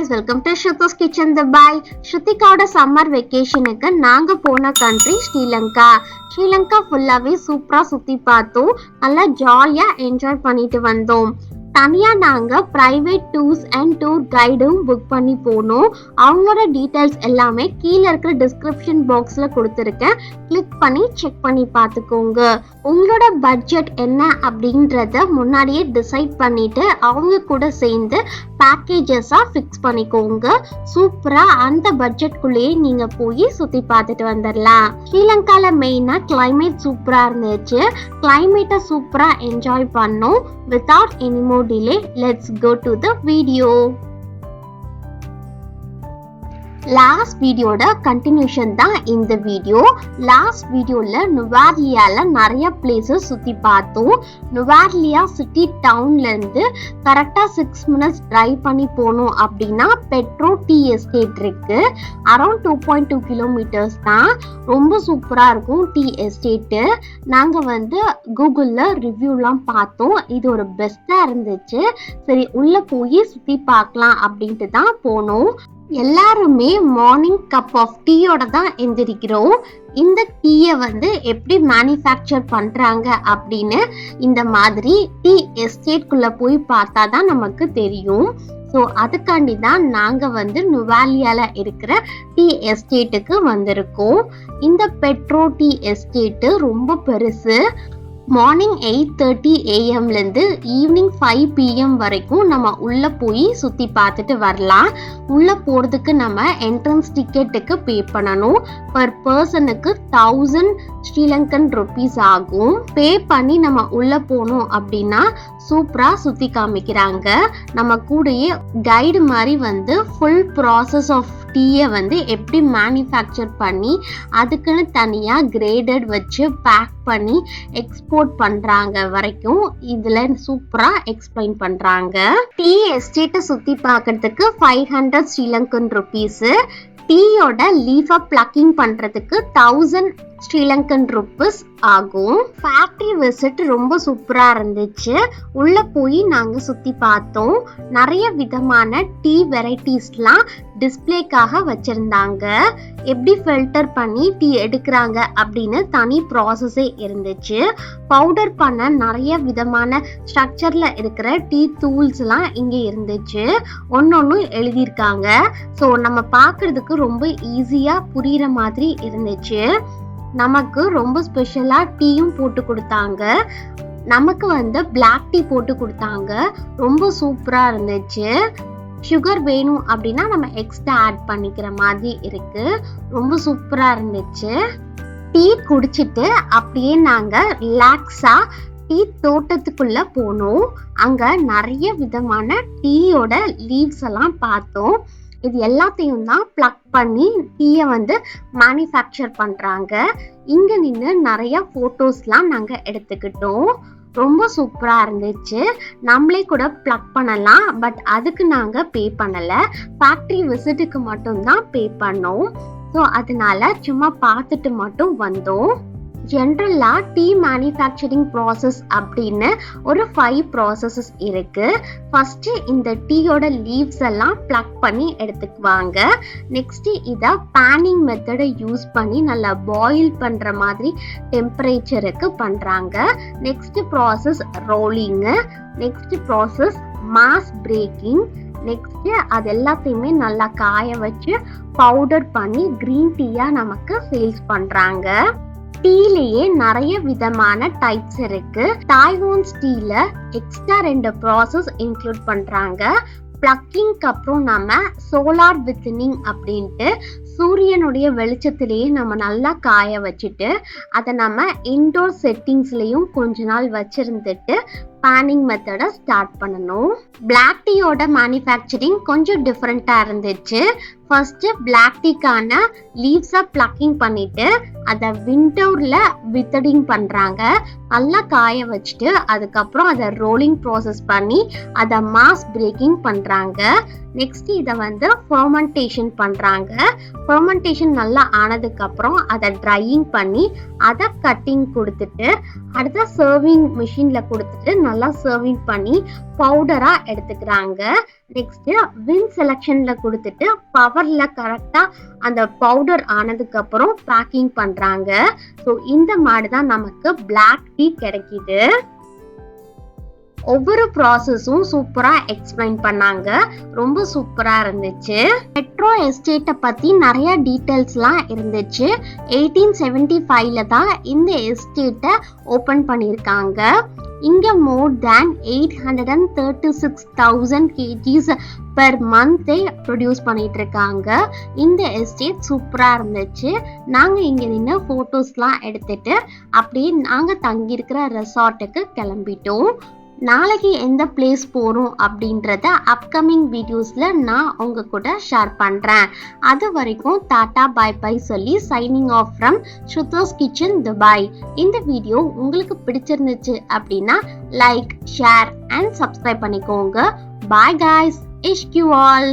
welcome to Shruthus Kitchen Dubai. Shruthikaoda summer vacationக்கு நாங்க போன country Sri Lanka. Sri Lanka ஃபுல்லாவே சூப்பரா சுத்தி பார்த்தோம். நல்லா ஜாலியா என்ஜாய் பண்ணிட்டு வந்தோம். தனியா நாங்க பிரைவேட் டூர்ஸ் அண்ட் டூர் கைடும் புக் பண்ணி போனோம். அவங்களோட டீடைல்ஸ் எல்லாமே கீழே இருக்கிற டிஸ்கிரிப்ஷன் பாக்ஸ்ல கொடுத்துருக்கேன். கிளிக் பண்ணி செக் பண்ணி பார்த்துக்கோங்க. உங்களோட பட்ஜெட் என்ன அப்படின்றத முன்னாடியே டிசைட் பண்ணிட்டு அவங்க கூட சேர்ந்து பேக்கேஜஸா ஃபிக்ஸ் பண்ணிக்கோங்க. சூப்பரா அந்த பட்ஜெட்குள்ளேயே நீங்க போய் சுத்தி பார்த்துட்டு வந்துடலாம். ஸ்ரீலங்கால மெயினா கிளைமேட் சூப்பரா இருந்துச்சு. கிளைமேட்டை சூப்பரா என்ஜாய் பண்ணோம். Without any more delay, let's go to the video. Last வீடியோட கண்டினியூஷன் தான் இந்த வீடியோ. லாஸ்ட் வீடியோல நுவார்லியால நிறைய பிளேசஸ் சுத்தி பார்த்தோம். நுவார்லியா சிட்டி டவுன்ல இருந்து கரெக்டா 6 minutes டிரைவ் பண்ணி போனோம் அப்படின்னா பெட்ரோ டீ எஸ்டேட் இருக்கு. அரௌண்ட் 2.2 kilometers தான். ரொம்ப சூப்பரா இருக்கும் டீ எஸ்டேட்டு. நாங்க கூகுள்ல ரிவ்யூலாம் பார்த்தோம். இது ஒரு பெஸ்டா இருந்துச்சு. சரி உள்ள போய் சுத்தி பார்க்கலாம் அப்படின்ட்டு தான் போனோம். எல்லாருமே மார்னிங் கப் ஆஃப் டீயோட தான் எந்திரிக்கிறோம். இந்த டீயை எப்படி மேனுஃபேக்சர் பண்றாங்க அப்படின்னு இந்த மாதிரி டீ எஸ்டேட்குள்ள போய் பார்த்தா தான் நமக்கு தெரியும். ஸோ அதுக்காண்டி தான் நாங்கள் நுவாலியால இருக்கிற டீ எஸ்டேட்டுக்கு வந்திருக்கோம். இந்த பெட்ரோ டீ எஸ்டேட்டு ரொம்ப பெருசு. மார்னிங் 8:30 AM இருந்து ஈவினிங் 5 PM வரைக்கும் நம்ம உள்ள போய் சுத்தி பார்த்துட்டு வரலாம். உள்ள போறதுக்கு நம்ம என்ட்ரன்ஸ் டிக்கெட்டுக்கு பே பண்ணணும். பர் பர்சனுக்கு 1000 ஸ்ரீலங்கன் ருபீஸ் ஆகும். பே பண்ணி நம்ம உள்ள போனோம் அப்படின்னா சூப்பரா சுத்தி காமிக்கிறாங்க. நம்ம கூடயே கைடு மாதிரி ஃபுல் ப்ராசஸ் ஆஃப் டீயை எப்படி மேனுஃபேக்சர் பண்ணி அதுக்குன்னு தனியா கிரேடட் வச்சு பேக் பண்ணி எக்ஸ்போர்ட் பண்றாங்க வரைக்கும் இதுல சூப்பரா எக்ஸ்பிளைன் பண்றாங்க. டீ எஸ்டேட்டை சுத்தி பார்க்கறதுக்கு 500 ஸ்ரீலங்கன் ருபீஸ். டீயோட லீஃபை பிளக்கிங் பண்றதுக்கு 1000 ஸ்ரீலங்கன் ருபீஸ் ஆகும். ஃபேக்டரி விசிட் ரொம்ப சூப்பரா இருந்துச்சு. உள்ள போய் நாங்க சுத்தி பார்த்தோம். நிறைய விதமான டீ வெரைட்டிஸ்லாம் டிஸ்பிளேக்காக வச்சிருந்தாங்க. எப்படி ஃபில்டர் பண்ணி டீ எடுக்கிறாங்க அப்படின்னு தனி ப்ராசஸே இருந்துச்சு. பவுடர் பண்ண நிறைய விதமான ஸ்ட்ரக்சர்ல இருக்கிற டீ தூள்ஸ்லாம் இங்க இருந்துச்சு. ஒன்னொன்னும் எழுதியிருக்காங்க. ஸோ நம்ம பார்க்கறதுக்கு ரொம்ப ஈஸியா புரியுற மாதிரி இருந்துச்சு. நமக்கு ரொம்ப ஸ்பெஷலா டீயும் போட்டு கொடுத்தாங்க. நமக்கு பிளாக் டீ போட்டு கொடுத்தாங்க. ரொம்ப சூப்பரா இருந்துச்சு. சுகர் வேணும் அப்படின்னா நம்ம எக்ஸ்ட்ரா ஆட் பண்ணிக்கிற மாதிரி இருக்கு. ரொம்ப சூப்பரா இருந்துச்சு. டீ குடிச்சிட்டு அப்படியே நாங்க ரிலாக்ஸா டீ தோட்டத்துக்குள்ள போனோம். அங்க நிறைய விதமான டீயோட லீவ்ஸ் எல்லாம் பார்த்தோம். இது எல்லாத்தையும் தான் பிளக் பண்ணி டீயை மேனுஃபேக்சர் பண்றாங்க. இங்க நின்று நிறைய போட்டோஸ்லாம் நாங்க எடுத்துக்கிட்டோம். ரொம்ப சூப்பரா இருந்துச்சு. நம்மளே கூட பிளக் பண்ணலாம். பட் அதுக்கு நாங்க பே பண்ணல. ஃபேக்டரி விசிட்டுக்கு மட்டும் தான் பே பண்ணோம். ஸோ அதனால சும்மா பார்த்துட்டு மட்டும் வந்தோம். ஜென்ரலா டீ மேனுஃபேக்சரிங் ப்ராசஸ் அப்படின்னு ஒரு 5 ப்ராசஸஸ் இருக்கு. ஃபர்ஸ்ட் இந்த டீயோட லீவ்ஸ் எல்லாம் பிளக் பண்ணி எடுத்துக்குவாங்க. நெக்ஸ்ட் இதை பேனிங் மெத்தடை யூஸ் பண்ணி நல்லா பாயில் பண்ற மாதிரி டெம்பரேச்சருக்கு பண்றாங்க. Next process rolling. Next process mass breaking. Next அது எல்லாத்தையுமே நல்லா காய வச்சு பவுடர் பண்ணி கிரீன் டீயா நமக்கு சேல்ஸ் பண்றாங்க. டீலயே நிறைய விதமான டைப்ஸ் இருக்கு. டைவான்ஸ் டீல எக்ஸ்ட்ரா 2 ப்ராசஸ் இன்க்ளூட் பண்றாங்க. பிளக்கிங்க்கு அப்புறம் நம்ம சோலார் வித்தனிங் அப்படின்ட்டு சூரியனுடைய வெளிச்சத்திலேயே நம்ம நல்லா காய வச்சுட்டு அதை நம்ம இன்டோர் செட்டிங்ஸ்லயும் கொஞ்ச நாள் வச்சிருந்துட்டு பேனிங் மெத்தடை ஸ்டார்ட் பண்ணணும். பிளாக் டீயோட மேனுஃபேக்சரிங் கொஞ்சம் டிஃப்ரெண்டா இருந்துச்சு. ஃபர்ஸ்ட் பிளாக் டீக்கான லீவ்ஸை பிளக்கிங் பண்ணிட்டு அதை விண்டோர்ல வித்தடிங் பண்றாங்க. நல்லா காய வச்சுட்டு அதுக்கப்புறம் அதை ரோலிங் ப்ராசஸ் பண்ணி அதை மாஸ் பிரேக்கிங் பண்றாங்க. நெக்ஸ்ட் இதை வந்து ஃபெர்மெண்டேஷன் பண்றாங்க. ஃபெர்மெண்டேஷன் நல்லா ஆனதுக்கு அப்புறம் அதை ட்ரையிங் பண்ணி அதை கட்டிங் கொடுத்துட்டு அடுத்த சர்விங் மிஷின்ல கொடுத்துட்டு நல்லா சர்விங் பண்ணி பவுடரா எடுத்துக்கிறாங்க. நெக்ஸ்ட் வின் செலக்ஷன்ல கொடுத்துட்டு பவர்ல கரெக்டா அந்த பவுடர் ஆனதுக்கு அப்புறம் பேக்கிங் பண்றாங்க. ஸோ இந்த மாதிரி தான் நமக்கு பிளாக் டீ கிடைக்குது. ஒவ்வொரு ப்ராசஸும் சூப்பரா எக்ஸ்பிளைன் பண்ணாங்க. ரொம்ப சூப்பரா இருந்துச்சு. மெட்ரோ எஸ்டேட்டை பத்தி நிறைய டீட்டெயில்ஸ்லாம் இருந்துச்சு. 1875ல தான் இந்த எஸ்டேட்டை ஓபன் பண்ணியிருக்காங்க. இங்க மோர் தேன் 836,000 kgs per month ப்ரொடியூஸ் பண்ணிட்டு இருக்காங்க. இந்த எஸ்டேட் சூப்பரா இருந்துச்சு. நாங்க இங்க நின்று போட்டோஸ்லாம் எடுத்துட்டு அப்படியே நாங்க தங்கி இருக்கிற ரெசார்ட்டுக்கு கிளம்பிட்டோம். நாளைக்கு எந்த பிளேஸ் போறோம் அப்படின்றத அப்கமிங் வீடியோஸ்ல நான் உங்க கூட ஷேர் பண்றேன். அது வரைக்கும் டாடா பை பை சொல்லி signing off from Shruto's kitchen Dubai. இந்த வீடியோ உங்களுக்கு பிடிச்சிருந்துச்சு அப்படின்னா லைக், ஷேர் அண்ட் சப்ஸ்கிரைப் பண்ணிக்கோங்க. பாய் guys, ish you all.